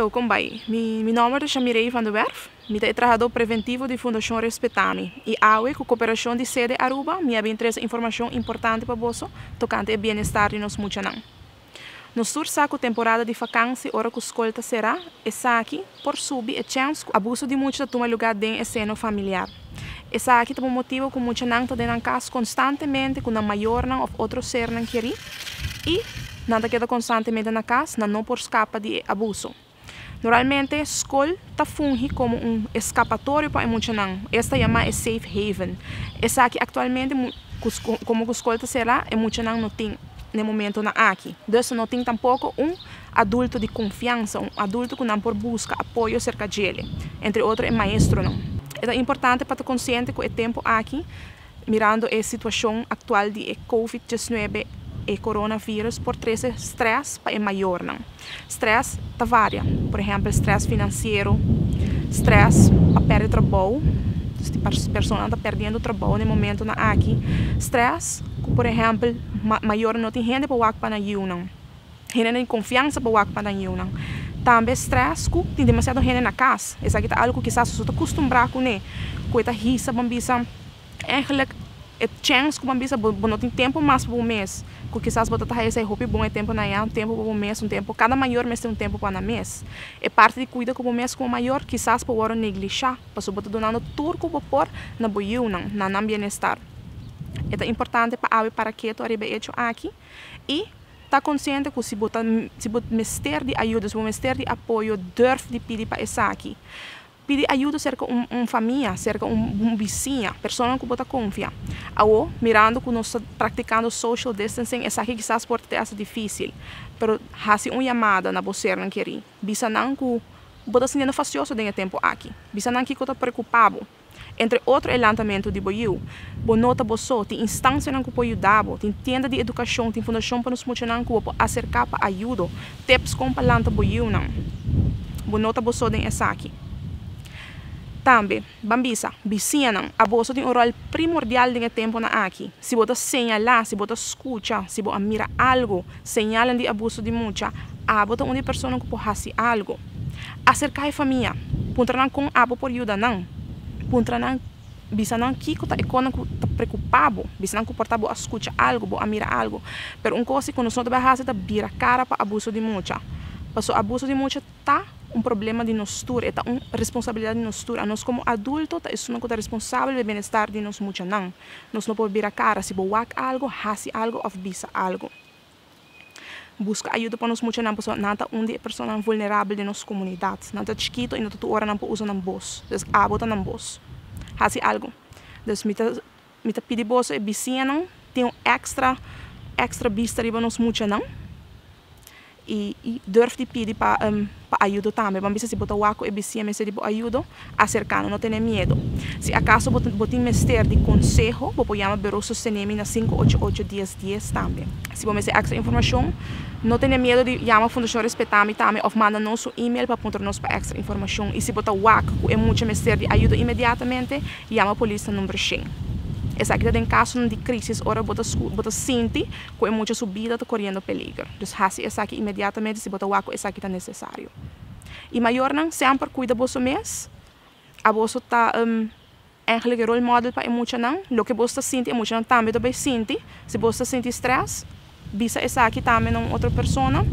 Hallo, kom bij. Mijn naam is Mireille van der Werf. Ik ben trabajador preventivo de Fundación Respetami. E awe, com cooperação de sede Aruba, me habe interesse informação importante para você, tocante ao bem-estar de nós muchanan. No sur saco temporada de vacância, ora que escolta será, essa aqui, por subir a chance, abuso de muita toma lugar dentro do seno familiar. Essa aqui tem um motivo que muita não está dentro casa constantemente, com a maior não ou outro ser não querer, e nada queda constantemente na casa, não por escapa de abuso. Normalmente, a escola está funge como escapatório para muita não. Esta chama é safe haven. Essa aqui atualmente, como a escola será, é muita não tem no momento na aqui. Então, não tem tampouco adulto de confiança, adulto que não por busca apoio cerca de ele. Entre outros, é maestro não. É importante para estar consciente que o tempo aqui, mirando a situação atual de COVID-19 e coronavírus, por três stress é maior não. Stress tá varia, por exemplo, stress financeiro, stress para perder trabalho, se a pessoa está perdendo trabalho no momento na aqui, stress, por exemplo, maior não tem gente para o para não, gente tem confiança para o para não. Também stress que tem demasiado gente na casa, essa aqui é algo que quizás você está acostumado com né, coisa risa, bambisa, eigenlijk é chance que bambisa, não tem tempo mais para o mês, que quizás você está esse hobby bom é tempo na um tempo para o mês, tempo, cada maior mês tem um tempo para o mês, é parte de cuidar com o mês como maior, quizás para o negligenciar, para você donando tudo que você pode na boiu não bem-estar. É importante para que tu arribe hecho aqui e está consciente que se você mister de ajuda, se você mister de apoio, deve de pedir para essa aqui. Pedir ajuda cerca família, cerca vizinha, pessoa que você confia. Ou mirando que nós estamos praticando social distancing, essa aqui quizás pode ser difícil, mas faça uma chamada na você não querer. Bisa não que você está sendo facioso dentro tempo aqui. Bisa não que você está preocupado. Entre outros levantamento de boiu, você nota você tem instância que pode ajudar, tem tenda de educação, tem fundação para nos muchanan que pode acercar para ajuda, tips com palanta boiu não. Você nota você dentro essa aqui. Também, bambisa, vizinha não, a você tem rol primordial dentro tempo na aqui. Se você señalar, se você escuta, se você mira algo, señalan de abuso de mucha, você é uma pessoa que pode fazer algo. Acercar a família, puntra com abo por ajuda não. Puntra não, bisa não que está preocupado, bisa não que portabo a escutar algo, a mirar algo, pero coisa que nós não devemos fazer é virar cara para abuso de mucha. Porque o abuso de mucha tá problema de nós todos, é uma responsabilidade de nós todos. Nós como adultos, isso não é responsável pelo bem-estar de nós mucha não. Nós não podemos virar cara se boak algo, fazer algo ou bisa algo. Busca ajuda para nós mucha não, porque não é uma pessoa vulnerável de nossa comunidade. Não é chiquito e não é hora não pode usar um boss. Então, bota um boss. Fazer algo. Então, me pedi você vizinha não, tem extra vista para nós mucha não. E deve de pedir para ajuda também. Vamos se botar o água e vizinha me pede ajuda, acercar, não tenha medo. Se acaso botar mister de conselho, vou chamar Bureau Sostenemi na 588-1010 também. Se você quer extra informação, não tenha medo de chamar a Fundação Respetami também, ou manda nosso e-mail para apontar nos para extra informação. E se botar o água e muito mister de ajuda imediatamente, chama a polícia número 100. Essa aqui tem caso de crise, ora você sente que é muita subida, está correndo peligro. Então, faça essa aqui imediatamente, se botar o água, essa aqui está necessário. E maior não, sempre cuida você mesmo. A você está, eigenlijk role model para muita não. O que você sente, muita não também também sente. Se você sente estresse, visa essa aqui também não outra pessoa.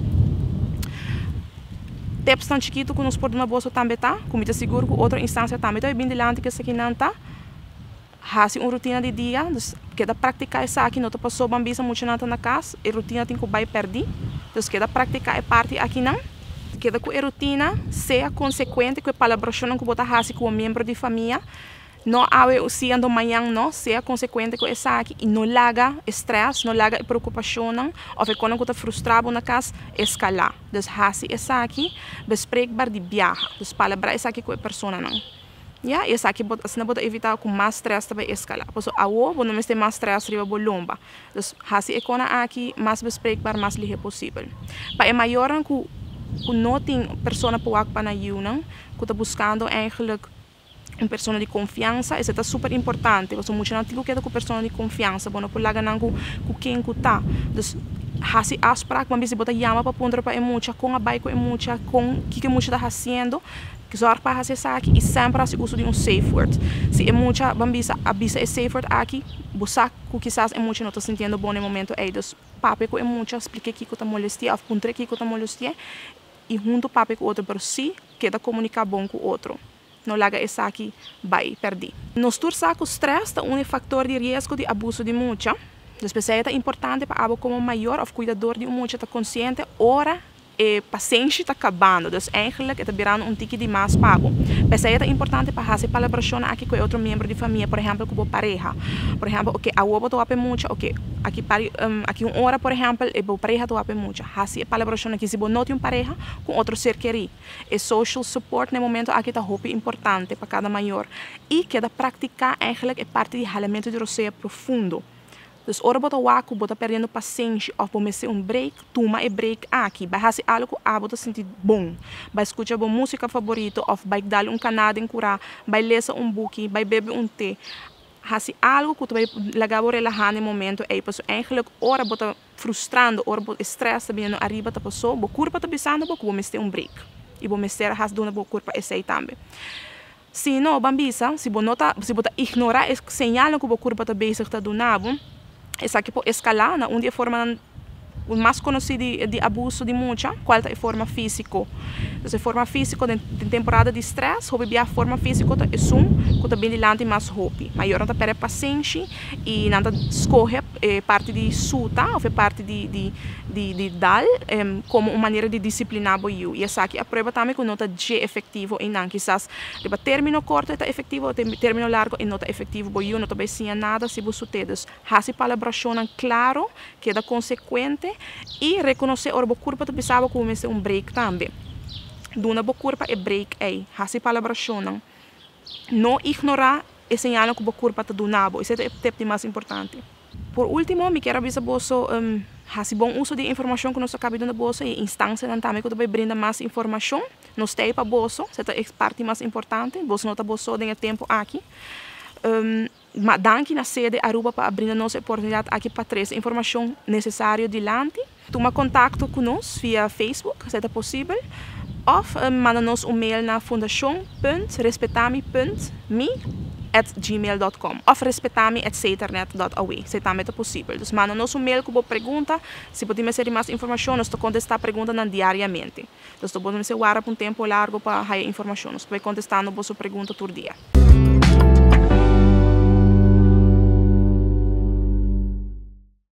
Tips tão chiquito que nos pode uma bolsa também tá, como te seguro que outra instância também está bem delante que essa aqui não está. Faça uma rotina de dia, queda praticar isso aqui, não está passou bambisa muito na casa, e rotina tem que vai perder, então queda praticar é parte aqui não, queda com a rotina seja consequente com a palabração que você faz com o membro de família, não há o dia do manhã não, seja consequente com isso aqui e não larga estresse, não larga preocupação não, ou quando você está frustrado na casa, escalar, então faça isso aqui, bespreekbaar de viagem, então palabrar isso aqui com a pessoa não. Ja, essa aqui você pode evitar com mais stress também escalar. Porque a ovo não tem mais stress riba bolomba. Então, assim é quando aqui mais bespreekbaar, mais ligeiro possível. Para é maior que não tem pessoa para o para na não, que está buscando eigenlijk uma pessoa de confiança, isso é super importante. Você muito não tem que ter com pessoa de confiança, bom, por lá ganhar com quem está. Então, hasi afspraak, mas se botar chama para pôr para emucha, com a bike emucha, com o que emucha está fazendo, que zorg para fazer isso aqui e sempre se uso de um safe word. Se emucha, bambisa, avisa é safe word aqui, buscar que quizás emucha não está sentindo bom no momento, então, papi com emucha, explique que está molestia, aponte que está molestia, e junto papi com outro, mas se queda comunicar bom com o outro. Não larga essa aqui, vai perder. Nos tursa com stress, é um fator de risco de abuso de mucha. Então, é importante para abo como maior ou cuidador de mucha estar consciente, ora e paciência está acabando. Então, eigenlijk está virando um tique de mais pago. Mas é importante para fazer colaboração aqui com outro membro de família, por exemplo, com a pareja. Por exemplo, ok, a ovo toa mucha, ok, aqui uma hora, por exemplo, a pareja toa mucha. Fazer colaboração aqui se você não tem uma pareja com outro ser querido. E social support no momento aqui está muito importante para cada maior. E que da praticar eigenlijk é parte de ralamento de roceia profundo. Dus ora bota waku bota perdendo paciência ou começar um break, toma e break aqui, vai fazer algo a bota sentir bom, vai escutar boa música favorita ou vai dar canal em curar, vai ler um book, vai beber um té, fazer algo que tu vai legar o relaxar no momento, aí passou eigenlijk ora bota frustrando, ora bota estresse também arriba ta passou, bo curva ta bisando, bo vou meter um break e vou meter has dona bo curva esse aí também. Se não, bambisa, se bota ignorar esse sinal que bo curva ta bezig ta donavo, essa aqui pode escalar, onde é a forma mais conhecida de abuso de mucha, qual é a forma física. Então, a forma física de temporada de estresse, houve a forma física é que está bem dilante mais hobby. Maior não perde paciência e não escolhe parte de suta, ou parte de dar como uma maneira de disciplinar o you. E essa aqui a prova também que não está efetivo e não, quizás o término curto está efetivo, o término largo e não está efetivo o you, não está bem nada se você tedes. Hasi colaboração claro, que é consequente e reconhecer o corpo de pensava como um break também. Dona bo corpo é break aí, hasi colaboração. Não ignorar o sinal que o corpo está donando, isso é o mais importante. Por último, me quero avisar você hasi bom uso de informação que nós acabamos de você e instância também que vai brindar mais informação. Nós temos para você, essa é a parte mais importante. Você não está você tem tempo aqui. Mas danke na sede Aruba para abrir nossa oportunidade aqui para trazer informação necessária adiante. Toma contato conosco via Facebook, se é possível, ou manda-nos um mail na fundação.respetami.me@gmail.com ou respetami@ceternet.aw, se também é possível. Então, manda-nos um mail com uma pergunta, se podemos ter mais informação, nós contestar a pergunta diariamente. Então, podemos guardar por um tempo largo para ter informação, nós vamos contestar a sua pergunta todo dia.